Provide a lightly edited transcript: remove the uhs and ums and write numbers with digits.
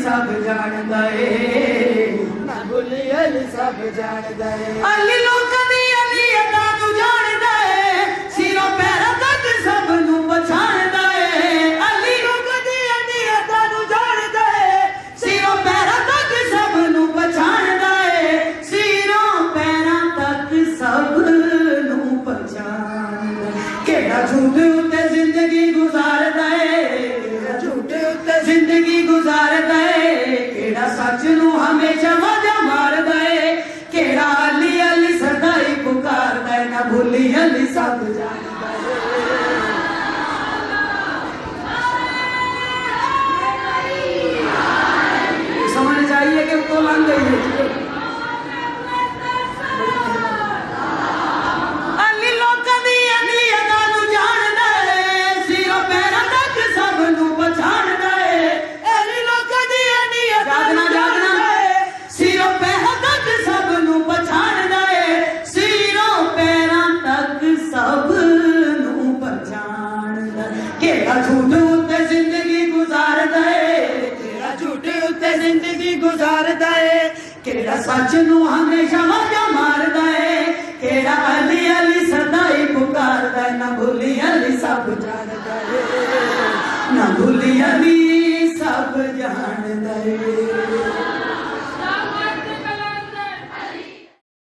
सब जानदा है, ना भुली अली सब जानदा है। अली लोकां दी अली अदा तू जानदा है, सिरों पैरां तक सब नू पछाणदा है। अली लोकां दी अली अदा तू जानदा है, सिरों पैरां तक सब नू पछाणदा है। सिरों पैरां तक सब नू पछाणदा है। केड़ा झूठ उत्ते जिंदगी गुजारदा है, झूठे उत्ते जिंदगी गुजारदा है। केड़ा सच नू हमेशा मजा मारदा है, केड़ा अली अली सदा ही पुकारदा है, ना भुली अली सब जानदा है। समझ चाहिए कि तो लग गई है। अली लोकां दी अली अदा नू जानदा है, सिरों पैरां तक सब नू पछाणदा है। अली लोकां दी अली अदा नू जानदा है, सिरों पैरां तक सब नू पछाणदा है। सिरों पैरां तक सब नू पछाणदा है। केड़ा झूठ उत्ते जिंदगी गुजारदा है, केड़ा झूठ उत्ते जिंदगी गुजारदा है। केड़ा सच नू हमेशा मजा मारदा है, केड़ा अली अली सदा ही पुकारदा है, ना भुली अली सब जानदा है, ना भुली अली सब जानदा है।